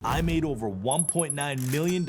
I made over $1.9 million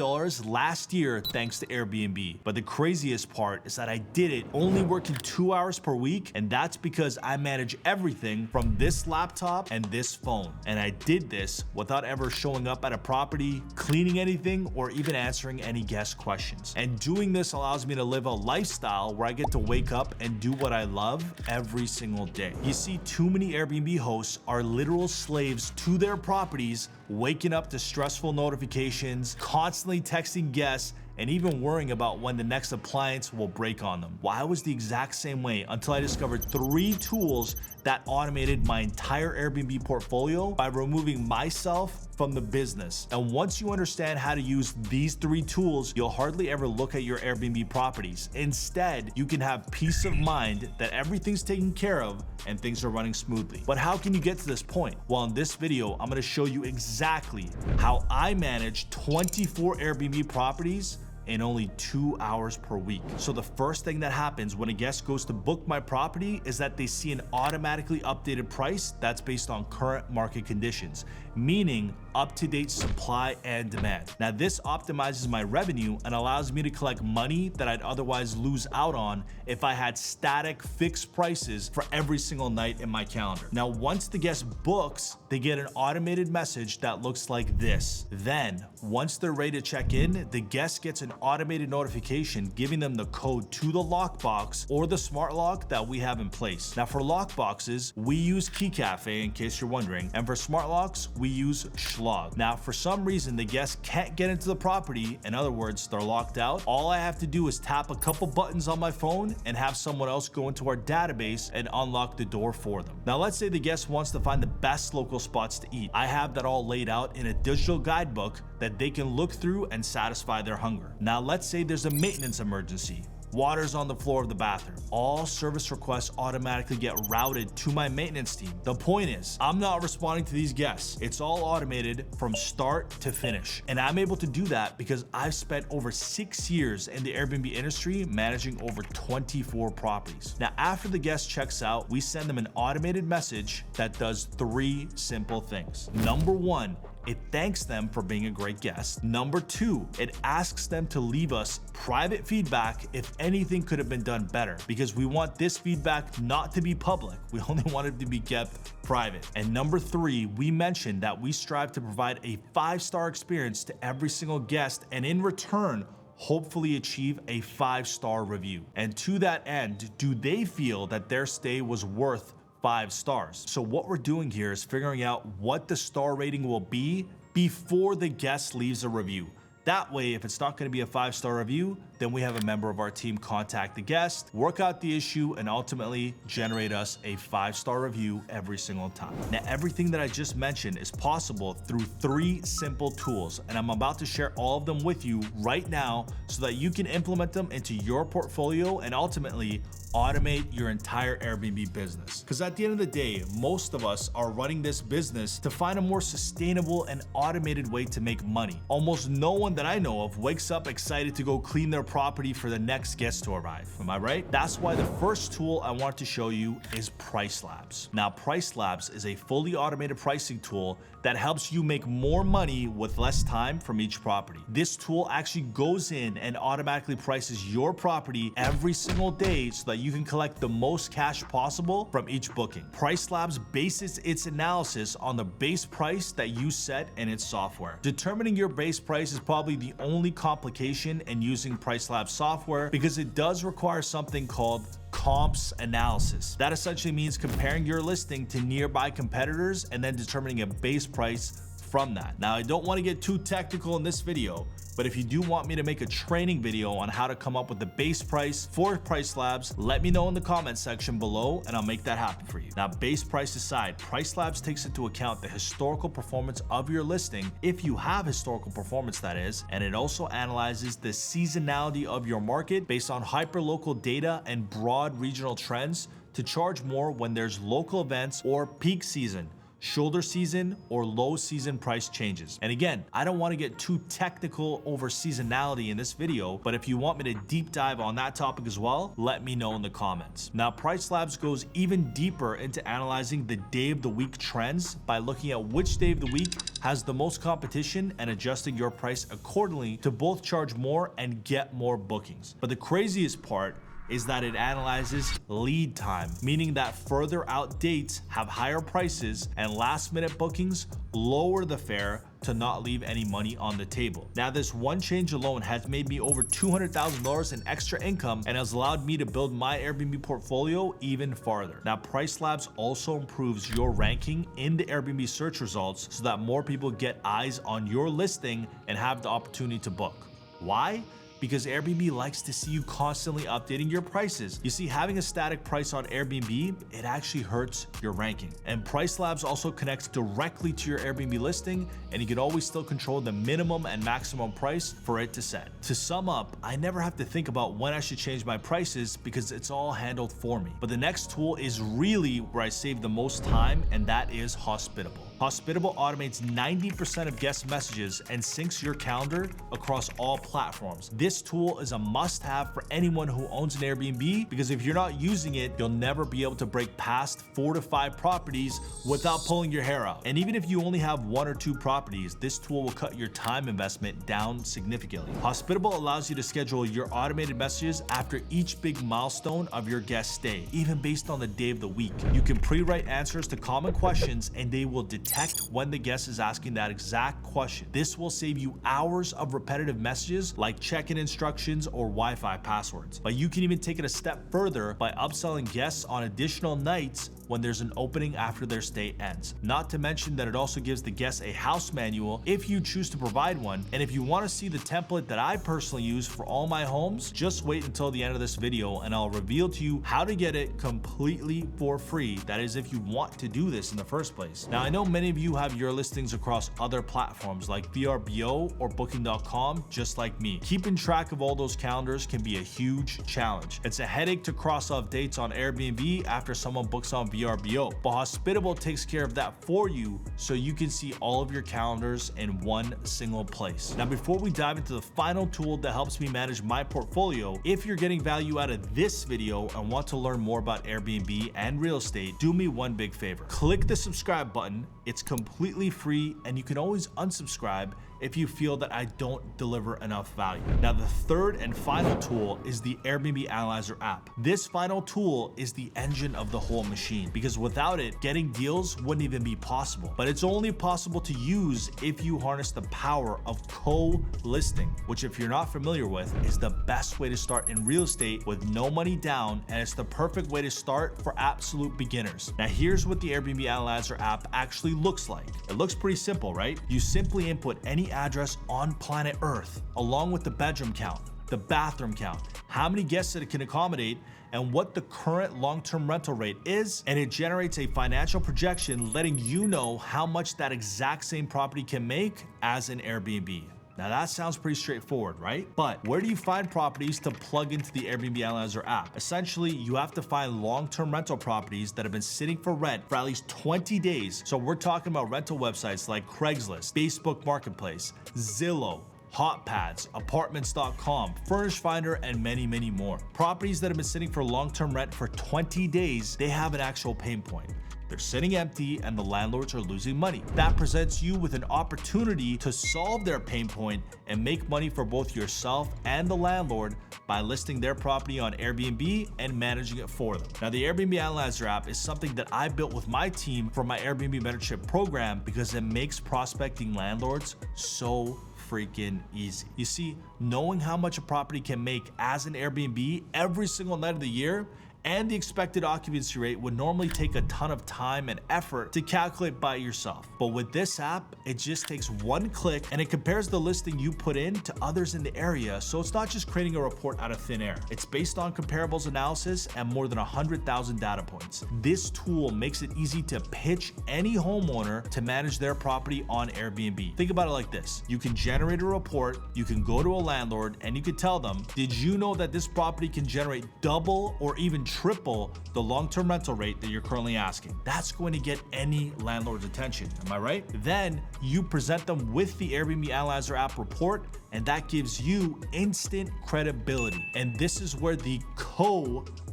last year thanks to Airbnb. But the craziest part is that I did it only working 2 hours per week, and that's because I manage everything from this laptop and this phone. And I did this without ever showing up at a property, cleaning anything, or even answering any guest questions. And doing this allows me to live a lifestyle where I get to wake up and do what I love every single day. You see, too many Airbnb hosts are literal slaves to their properties, waking up to stressful notifications, constantly texting guests, and even worrying about when the next appliance will break on them. Well, I was the exact same way until I discovered 3 tools that automated my entire Airbnb portfolio by removing myself from the business. And once you understand how to use these 3 tools, you'll hardly ever look at your Airbnb properties. Instead, you can have peace of mind that everything's taken care of and things are running smoothly. But how can you get to this point? Well, in this video, I'm gonna show you exactly how I manage 24 Airbnb properties in only 2 hours per week. So the first thing that happens when a guest goes to book my property is that they see an automatically updated price that's based on current market conditions, meaning up-to-date supply and demand. Now, this optimizes my revenue and allows me to collect money that I'd otherwise lose out on if I had static fixed prices for every single night in my calendar. Now, once the guest books, they get an automated message that looks like this. Then, once they're ready to check in, the guest gets an automated notification giving them the code to the lockbox or the smart lock that we have in place. Now, for lockboxes, we use Key Cafe, in case you're wondering, and for smart locks, we use Schlog. Now, for some reason, the guest can't get into the property. In other words, they're locked out. All I have to do is tap a couple buttons on my phone and have someone else go into our database and unlock the door for them. Now, let's say the guest wants to find the best local spots to eat. I have that all laid out in a digital guidebook that they can look through and satisfy their hunger. Now, let's say there's a maintenance emergency. Water's on the floor of the bathroom. All service requests automatically get routed to my maintenance team. The point is, I'm not responding to these guests. It's all automated from start to finish. And I'm able to do that because I've spent over 6 years in the Airbnb industry managing over 24 properties. Now, after the guest checks out, we send them an automated message that does 3 simple things. Number 1, it thanks them for being a great guest. Number 2, it asks them to leave us private feedback if anything could have been done better, because we want this feedback not to be public. We only want it to be kept private. And number 3, we mentioned that we strive to provide a 5-star experience to every single guest, and in return, hopefully achieve a 5-star review. And to that end, do they feel that their stay was worth 5 stars? So what we're doing here is figuring out what the star rating will be before the guest leaves a review. That way, if it's not going to be a 5-star review, then we have a member of our team contact the guest, work out the issue, and ultimately generate us a 5-star review every single time. Now, everything that I just mentioned is possible through 3 simple tools, and I'm about to share all of them with you right now so that you can implement them into your portfolio and ultimately automate your entire Airbnb business. Because at the end of the day, most of us are running this business to find a more sustainable and automated way to make money. Almost no one that I know of wakes up excited to go clean their property for the next guest to arrive. Am I right? That's why the first tool I want to show you is Price Labs. Now, Price Labs is a fully automated pricing tool that helps you make more money with less time from each property. This tool actually goes in and automatically prices your property every single day so that you can collect the most cash possible from each booking. Price Labs bases its analysis on the base price that you set in its software. Determining your base price is probably the only complication in using Price Labs software, because it does require something called comps analysis. That essentially means comparing your listing to nearby competitors and then determining a base price from that. Now, I don't want to get too technical in this video, but if you do want me to make a training video on how to come up with the base price for Price Labs, let me know in the comments section below and I'll make that happen for you. Now, base price aside, Price Labs takes into account the historical performance of your listing, if you have historical performance that is, and it also analyzes the seasonality of your market based on hyperlocal data and broad regional trends to charge more when there's local events or peak season, shoulder season, or low season price changes. And again, I don't want to get too technical over seasonality in this video, but if you want me to deep dive on that topic as well, let me know in the comments. Now, Price Labs goes even deeper into analyzing the day of the week trends by looking at which day of the week has the most competition and adjusting your price accordingly to both charge more and get more bookings. But the craziest part is that it analyzes lead time, meaning that further out dates have higher prices and last minute bookings lower the fare to not leave any money on the table. Now, this one change alone has made me over $200,000 in extra income and has allowed me to build my Airbnb portfolio even farther. Now, Price Labs also improves your ranking in the Airbnb search results so that more people get eyes on your listing and have the opportunity to book. Why? Because Airbnb likes to see you constantly updating your prices. You see, having a static price on Airbnb, it actually hurts your ranking. And Price Labs also connects directly to your Airbnb listing, and you can always still control the minimum and maximum price for it to set. To sum up, I never have to think about when I should change my prices because it's all handled for me. But the next tool is really where I save the most time, and that is Hospitable. Hospitable automates 90% of guest messages and syncs your calendar across all platforms. This tool is a must-have for anyone who owns an Airbnb because if you're not using it, you'll never be able to break past 4 to 5 properties without pulling your hair out. And even if you only have 1 or 2 properties, this tool will cut your time investment down significantly. Hospitable allows you to schedule your automated messages after each big milestone of your guest stay, even based on the day of the week. You can pre-write answers to common questions and they will detect when the guest is asking that exact question. This will save you hours of repetitive messages like check-in instructions or Wi-Fi passwords. But you can even take it a step further by upselling guests on additional nights when there's an opening after their stay ends. Not to mention that it also gives the guests a house manual if you choose to provide one. And if you want to see the template that I personally use for all my homes, just wait until the end of this video and I'll reveal to you how to get it completely for free. That is if you want to do this in the first place. Now, I know many of you have your listings across other platforms like VRBO or Booking.com, just like me. Keeping track of all those calendars can be a huge challenge. It's a headache to cross off dates on Airbnb after someone books on VRBO, but Hospitable takes care of that for you so you can see all of your calendars in one single place. Now, before we dive into the final tool that helps me manage my portfolio, if you're getting value out of this video and want to learn more about Airbnb and real estate, do me one big favor. Click the subscribe button. It's completely free and you can always unsubscribe if you feel that I don't deliver enough value. Now, the third and final tool is the Airbnb Analyzer app. This final tool is the engine of the whole machine because without it, getting deals wouldn't even be possible. But it's only possible to use if you harness the power of co-listing, which if you're not familiar with, is the best way to start in real estate with no money down, and it's the perfect way to start for absolute beginners. Now, here's what the Airbnb Analyzer app actually looks like. It looks pretty simple, right? You simply input any address on planet Earth, along with the bedroom count, the bathroom count, how many guests it can accommodate, and what the current long-term rental rate is, and it generates a financial projection letting you know how much that exact same property can make as an Airbnb. Now that sounds pretty straightforward, right? But where do you find properties to plug into the Airbnb Analyzer app? Essentially, you have to find long-term rental properties that have been sitting for rent for at least 20 days. So we're talking about rental websites like Craigslist, Facebook Marketplace, Zillow, HotPads, Apartments.com, Furnish Finder, and many, many more. Properties that have been sitting for long-term rent for 20 days, they have an actual pain point. They're sitting empty and the landlords are losing money. That presents you with an opportunity to solve their pain point and make money for both yourself and the landlord by listing their property on Airbnb and managing it for them. Now, the Airbnb Analyzer app is something that I built with my team for my Airbnb mentorship program because it makes prospecting landlords so freaking easy. You see, knowing how much a property can make as an Airbnb every single night of the year and the expected occupancy rate would normally take a ton of time and effort to calculate by yourself. But with this app, it just takes one click and it compares the listing you put in to others in the area. So it's not just creating a report out of thin air. It's based on comparables analysis and more than 100,000 data points. This tool makes it easy to pitch any homeowner to manage their property on Airbnb. Think about it like this. You can generate a report, you can go to a landlord, and you can tell them, did you know that this property can generate double or even triple the long-term rental rate that you're currently asking? That's going to get any landlord's attention. Am I right? Then you present them with the Airbnb Analyzer app report, and that gives you instant credibility. And this is where the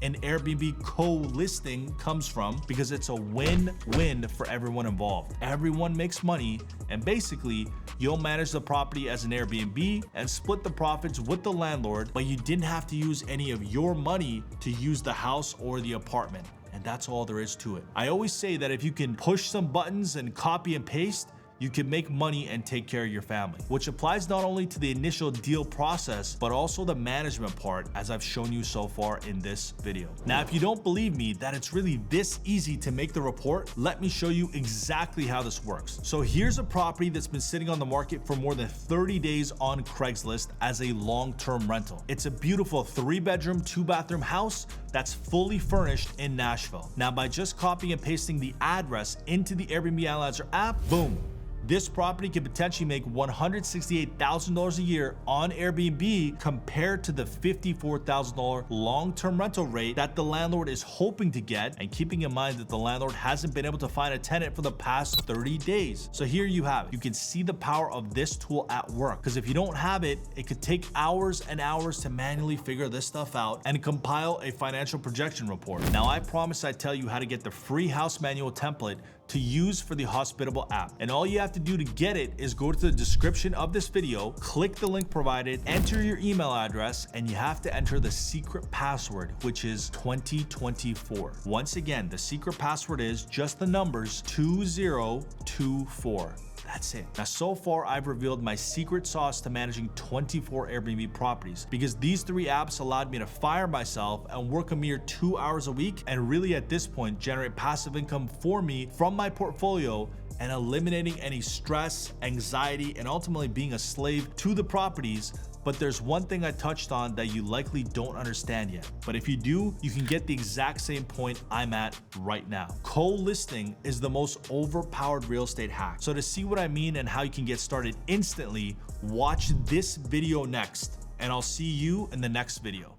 an Airbnb co-listing comes from, because it's a win-win for everyone involved. Everyone makes money, and basically, you'll manage the property as an Airbnb and split the profits with the landlord, but you didn't have to use any of your money to use the house or the apartment. And that's all there is to it. I always say that if you can push some buttons and copy and paste, you can make money and take care of your family, which applies not only to the initial deal process, but also the management part, as I've shown you so far in this video. Now, if you don't believe me that it's really this easy to make the report, let me show you exactly how this works. So here's a property that's been sitting on the market for more than 30 days on Craigslist as a long-term rental. It's a beautiful 3-bedroom, 2-bathroom house that's fully furnished in Nashville. Now, by just copying and pasting the address into the Airbnb Analyzer app, boom, this property could potentially make $168,000 a year on Airbnb compared to the $54,000 long-term rental rate that the landlord is hoping to get, and keeping in mind that the landlord hasn't been able to find a tenant for the past 30 days. So here you have it. You can see the power of this tool at work, because if you don't have it, it could take hours and hours to manually figure this stuff out and compile a financial projection report. Now, I promise I tell you how to get the free house manual template to use for the Hospitable app. And all you have to do to get it is go to the description of this video, click the link provided, enter your email address, and you have to enter the secret password, which is 2024. Once again, the secret password is just the numbers 2024. That's it. Now, so far, I've revealed my secret sauce to managing 24 Airbnb properties, because these 3 apps allowed me to fire myself and work a mere 2 hours a week, and really at this point generate passive income for me from my portfolio, and eliminating any stress, anxiety, and ultimately being a slave to the properties. But there's one thing I touched on that you likely don't understand yet. But if you do, you can get the exact same point I'm at right now. Co-listing is the most overpowered real estate hack. So to see what I mean and how you can get started instantly, watch this video next, and I'll see you in the next video.